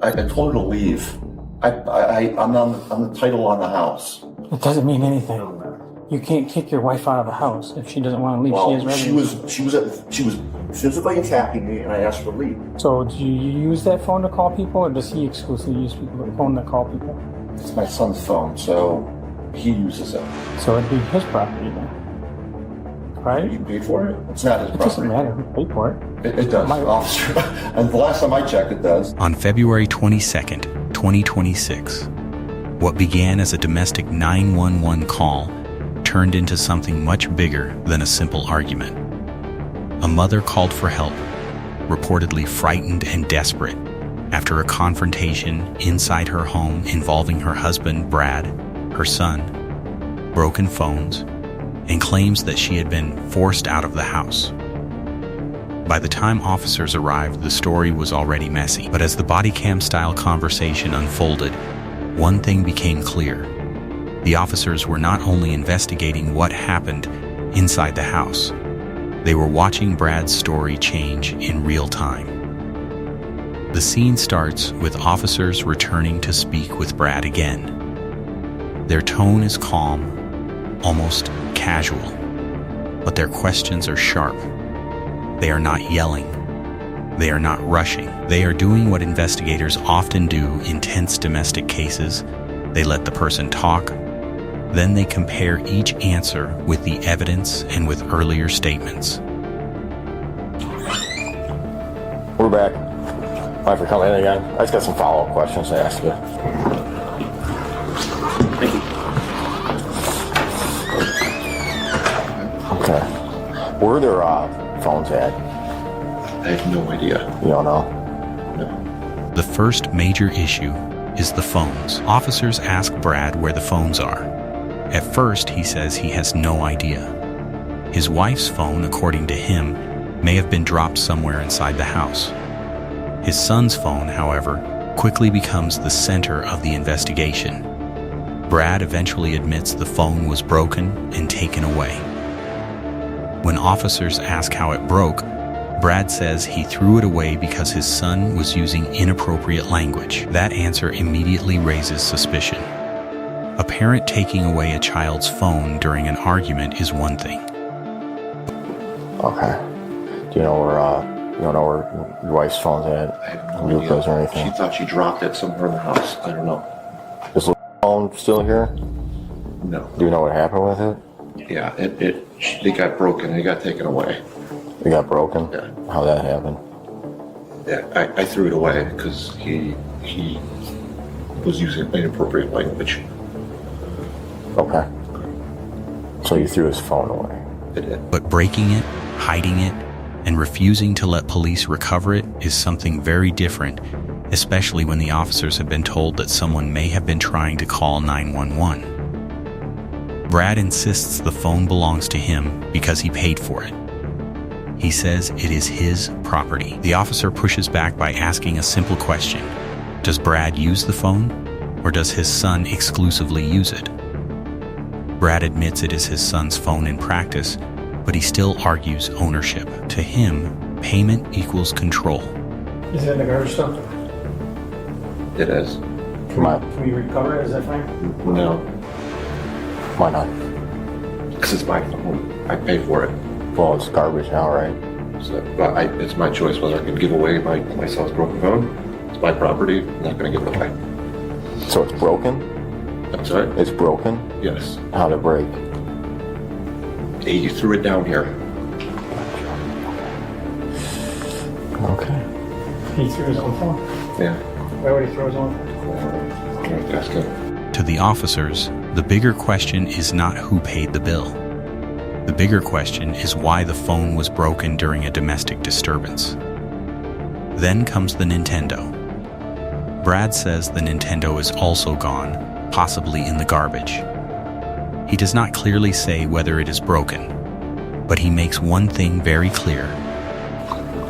I told her to leave. I'm on the title on the house. It doesn't mean anything. You can't kick your wife out of the house if she doesn't want to leave. Well, she was physically attacking me, and I asked her to leave. So do you use that phone to call people, or does he exclusively use the phone to call people? It's my son's phone, so he uses it. So it'd be his property then, right? You paid for it? It's not his property. It doesn't matter who paid for it. It does, officer. And the last time I checked, it does. On February 22nd, 2026, what began as a domestic 911 call turned into something much bigger than a simple argument. A mother called for help, reportedly frightened and desperate, after a confrontation inside her home involving her husband, Brad, her son, broken phones, and claims that she had been forced out of the house. By the time officers arrived, the story was already messy, but as the Bodycam-style conversation unfolded, one thing became clear. The officers were not only investigating what happened inside the house, they were watching Brad's story change in real time. The scene starts with officers returning to speak with Brad again. Their tone is calm, almost casual, but their questions are sharp. They are not yelling. They are not rushing. They are doing what investigators often do in tense domestic cases. They let the person talk. Then they compare each answer with the evidence and with earlier statements. We're back. Sorry for coming in again. I just got some follow-up questions to ask you. Thank you. Okay. Where are their phones at? I have no idea. You don't know? No. The first major issue is the phones. Officers ask Brad where the phones are. At first, he says he has no idea. His wife's phone, according to him, may have been dropped somewhere inside the house. His son's phone, however, quickly becomes the center of the investigation. Brad eventually admits the phone was broken and taken away. When officers ask how it broke, Brad says he threw it away because his son was using inappropriate language. That answer immediately raises suspicion. A parent taking away a child's phone during an argument is one thing. Okay. Do you know where your wife's phone's at? I have no idea. Or anything? She thought she dropped it somewhere in the house. I don't know. Is the phone still here? No. Do you know what happened with it? Yeah, it got broken. It got taken away. It got broken? Yeah. How that happened? Yeah, I threw it away because he was using inappropriate language. Okay. So you threw his phone away? I did. But breaking it, hiding it, and refusing to let police recover it is something very different, especially when the officers have been told that someone may have been trying to call 911. Brad insists the phone belongs to him because he paid for it. He says it is his property. The officer pushes back by asking a simple question. Does Brad use the phone, or does his son exclusively use it? Brad admits it is his son's phone in practice, but he still argues ownership. To him, payment equals control. Is it in the garbage dump? It is. Can we recover it? Is that fine? No, Why not? because it's my phone. I pay for it. Well, it's garbage now, right? So, but it's my choice whether I can give away my son's broken phone. It's my property. I'm not going to give it away. So it's broken? I'm sorry? It's broken? Yes. How'd it break? Hey, you threw it down here. Okay. He threw his own phone. Yeah. Why would he throw his own phone? Ask him. To the officers, the bigger question is not who paid the bill. The bigger question is why the phone was broken during a domestic disturbance. Then comes the Nintendo. Brad says the Nintendo is also gone, possibly in the garbage. He does not clearly say whether it is broken, but he makes one thing very clear.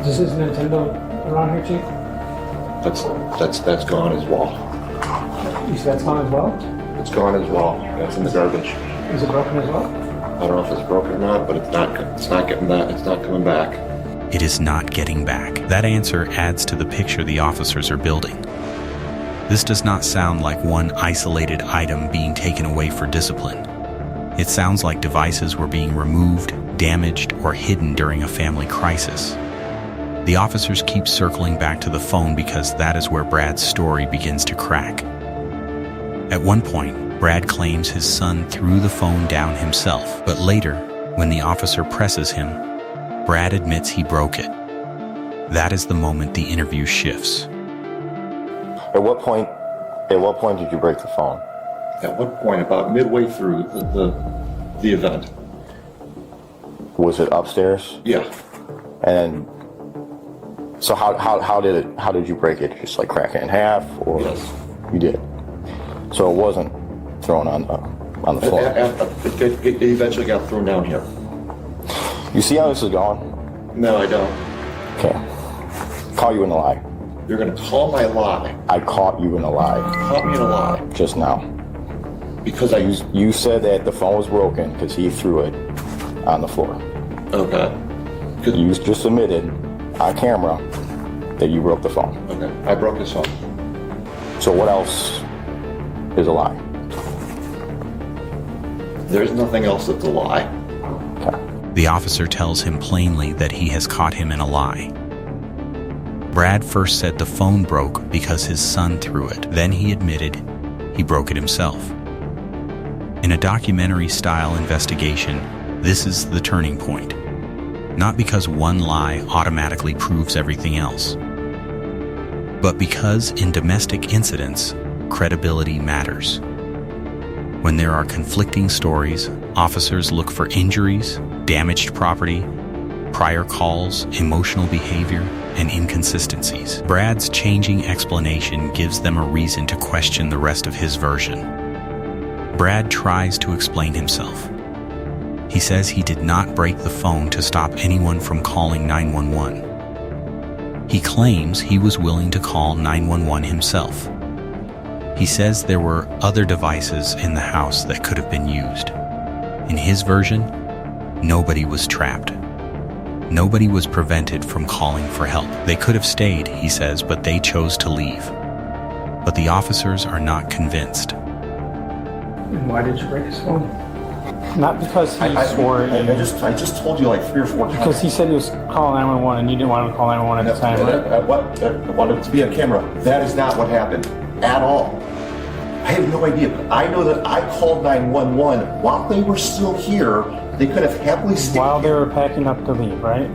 Is this Nintendo around here, Chief? That's gone as well. You said that's gone as well? It's gone as well. That's in the garbage. Is it broken as well? I don't know if it's broken or not, but it's not getting back. It's not coming back. It is not getting back. That answer adds to the picture the officers are building. This does not sound like one isolated item being taken away for discipline. It sounds like devices were being removed, damaged, or hidden during a family crisis. The officers keep circling back to the phone because that is where Brad's story begins to crack. At one point, Brad claims his son threw the phone down himself, but later, when the officer presses him, Brad admits he broke it. That is the moment the interview shifts. At what point did you break the phone? At what point, about midway through the event? Was it upstairs? Yeah. And so how did you break it? Just like crack it in half, or Yes. you did? So it wasn't thrown on the floor. It eventually got thrown down here. You see how this is going? No, I don't. Okay. Call you in a lie. You're going to call my lie. I caught you in a lie Caught me in a lie. just now. Because I used... You said that the phone was broken because he threw it on the floor. Okay. You just admitted on camera that you broke the phone. Okay. I broke his phone. So what else is a lie? There's nothing else that's a lie. Okay. The officer tells him plainly that he has caught him in a lie. Brad first said the phone broke because his son threw it. Then he admitted he broke it himself. In a documentary-style investigation, this is the turning point. Not because one lie automatically proves everything else, but because in domestic incidents, credibility matters. When there are conflicting stories, officers look for injuries, damaged property, prior calls, emotional behavior, and inconsistencies. Brad's changing explanation gives them a reason to question the rest of his version. Brad tries to explain himself. He says he did not break the phone to stop anyone from calling 911. He claims he was willing to call 911 himself. He says there were other devices in the house that could have been used. In his version, nobody was trapped. Nobody was prevented from calling for help. They could have stayed, he says, but they chose to leave. But the officers are not convinced. And why did you break his phone? Not because he swore it. I just told you like 3 or 4 times. Because he said he was calling 911 and you didn't want him to call 911 at the time, right? I wanted it to be on camera. That is not what happened at all. I have no idea, but I know that I called 911 while they were still here. They could have happily stayed. While they were packing up to leave, right?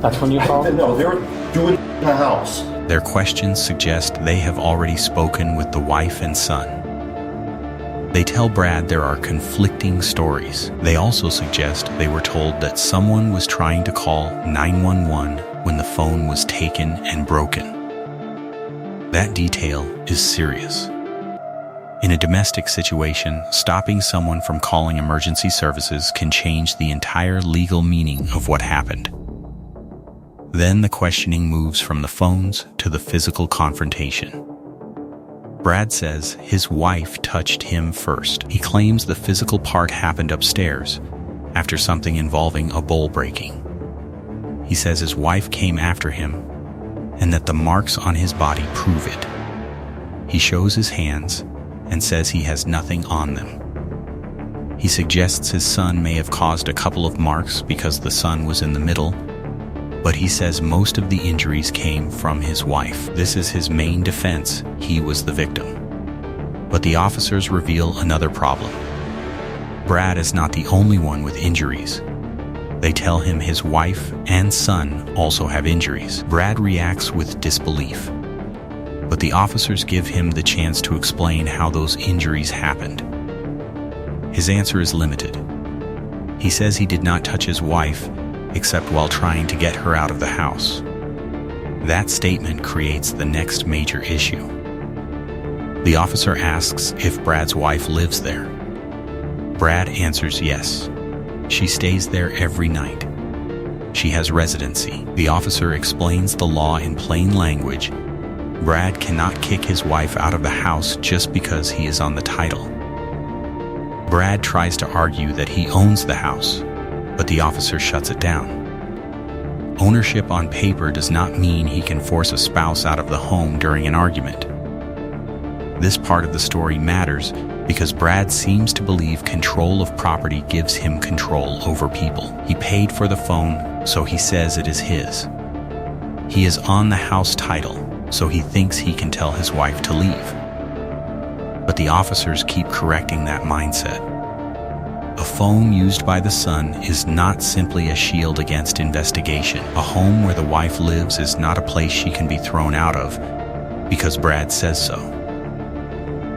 That's when you called? No, they were doing in the house. Their questions suggest they have already spoken with the wife and son. They tell Brad there are conflicting stories. They also suggest they were told that someone was trying to call 911 when the phone was taken and broken. That detail is serious. In a domestic situation, stopping someone from calling emergency services can change the entire legal meaning of what happened. Then the questioning moves from the phones to the physical confrontation. Brad says his wife touched him first. He claims the physical part happened upstairs after something involving a bowl breaking. He says his wife came after him and that the marks on his body prove it. He shows his hands and says he has nothing on them. He suggests his son may have caused a couple of marks because the son was in the middle, but he says most of the injuries came from his wife. This is his main defense. He was the victim. But the officers reveal another problem. Brad is not the only one with injuries. They tell him his wife and son also have injuries. Brad reacts with disbelief. But the officers give him the chance to explain how those injuries happened. His answer is limited. He says he did not touch his wife except while trying to get her out of the house. That statement creates the next major issue. The officer asks if Brad's wife lives there. Brad answers yes. She stays there every night. She has residency. The officer explains the law in plain language. Brad cannot kick his wife out of the house just because he is on the title. Brad tries to argue that he owns the house, but the officer shuts it down. Ownership on paper does not mean he can force a spouse out of the home during an argument. This part of the story matters because Brad seems to believe control of property gives him control over people. He paid for the phone, so he says it is his. He is on the house title, so he thinks he can tell his wife to leave. But the officers keep correcting that mindset. A phone used by the son is not simply a shield against investigation. A home where the wife lives is not a place she can be thrown out of because Brad says so.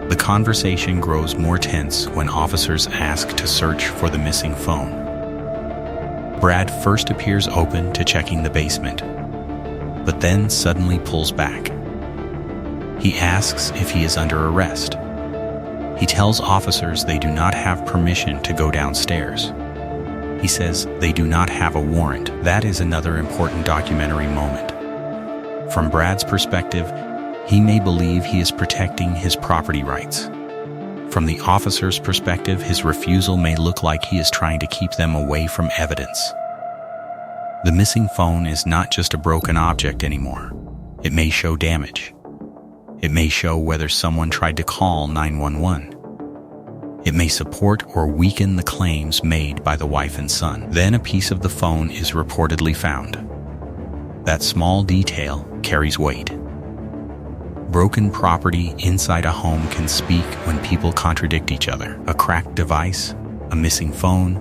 The conversation grows more tense when officers ask to search for the missing phone. Brad first appears open to checking the basement, but then suddenly pulls back. He asks if he is under arrest. He tells officers they do not have permission to go downstairs. He says they do not have a warrant. That is another important documentary moment. From Brad's perspective, he may believe he is protecting his property rights. From the officer's perspective, his refusal may look like he is trying to keep them away from evidence. The missing phone is not just a broken object anymore. It may show damage. It may show whether someone tried to call 911. It may support or weaken the claims made by the wife and son. Then a piece of the phone is reportedly found. That small detail carries weight. Broken property inside a home can speak when people contradict each other. A cracked device, a missing phone,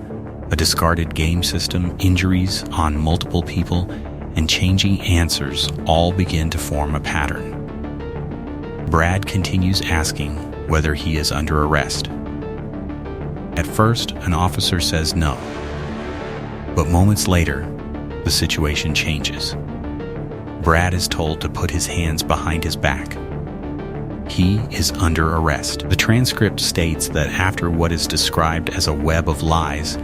a discarded game system, injuries on multiple people, and changing answers all begin to form a pattern. Brad continues asking whether he is under arrest. At first, an officer says no. But moments later, the situation changes. Brad is told to put his hands behind his back. He is under arrest. The transcript states that after what is described as a web of lies,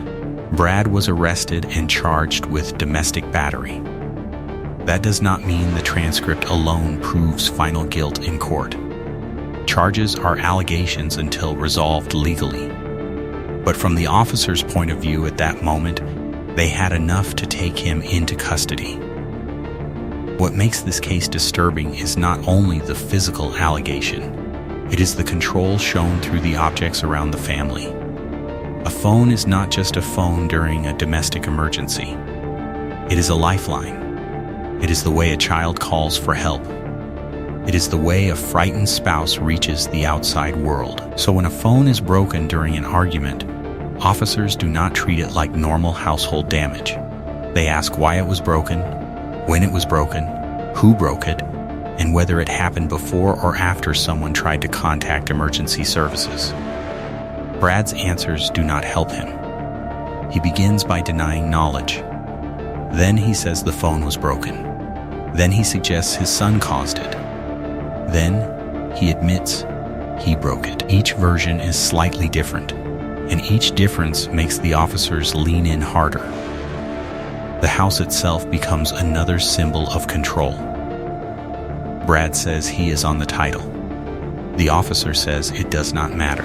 Brad was arrested and charged with domestic battery. That does not mean the transcript alone proves final guilt in court. Charges are allegations until resolved legally. But from the officer's point of view at that moment, they had enough to take him into custody. What makes this case disturbing is not only the physical allegation, it is the control shown through the objects around the family. A phone is not just a phone during a domestic emergency. It is a lifeline. It is the way a child calls for help. It is the way a frightened spouse reaches the outside world. So when a phone is broken during an argument, officers do not treat it like normal household damage. They ask why it was broken, when it was broken, who broke it, and whether it happened before or after someone tried to contact emergency services. Brad's answers do not help him. He begins by denying knowledge. Then he says the phone was broken. Then he suggests his son caused it. Then he admits he broke it. Each version is slightly different, and each difference makes the officers lean in harder. The house itself becomes another symbol of control. Brad says he is on the title. The officer says it does not matter.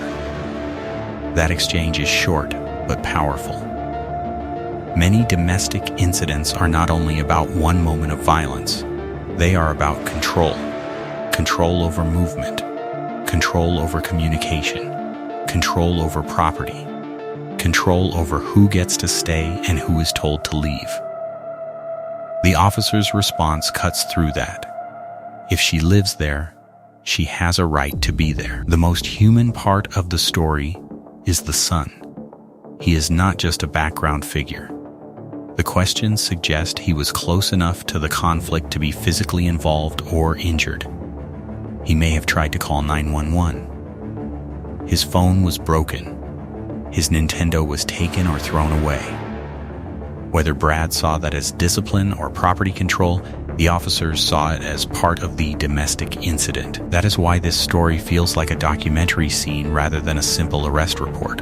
That exchange is short, but powerful. Many domestic incidents are not only about one moment of violence, they are about control. Control over movement, control over communication, control over property, control over who gets to stay and who is told to leave. The officer's response cuts through that. If she lives there, she has a right to be there. The most human part of the story is the son. He is not just a background figure. The questions suggest he was close enough to the conflict to be physically involved or injured. He may have tried to call 911. His phone was broken. His Nintendo was taken or thrown away. Whether Brad saw that as discipline or property control, the officers saw it as part of the domestic incident. That is why this story feels like a documentary scene rather than a simple arrest report.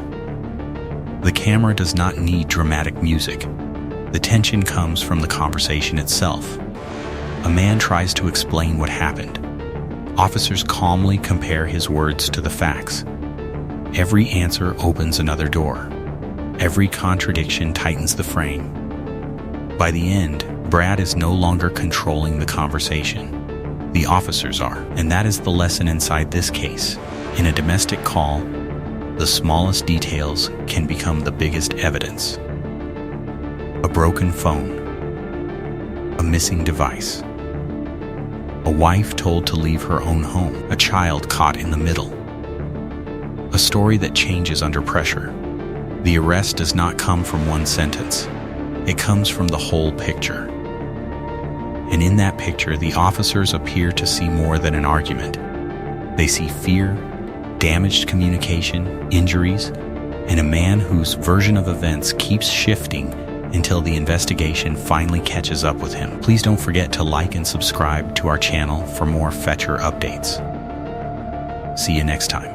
The camera does not need dramatic music. The tension comes from the conversation itself. A man tries to explain what happened. Officers calmly compare his words to the facts. Every answer opens another door. Every contradiction tightens the frame. By the end, Brad is no longer controlling the conversation. The officers are, and that is the lesson inside this case. In a domestic call, the smallest details can become the biggest evidence. A broken phone, a missing device, a wife told to leave her own home, a child caught in the middle, a story that changes under pressure. The arrest does not come from one sentence. It comes from the whole picture. And in that picture, the officers appear to see more than an argument. They see fear, damaged communication, injuries, and a man whose version of events keeps shifting until the investigation finally catches up with him. Please don't forget to like and subscribe to our channel for more Fetcher updates. See you next time.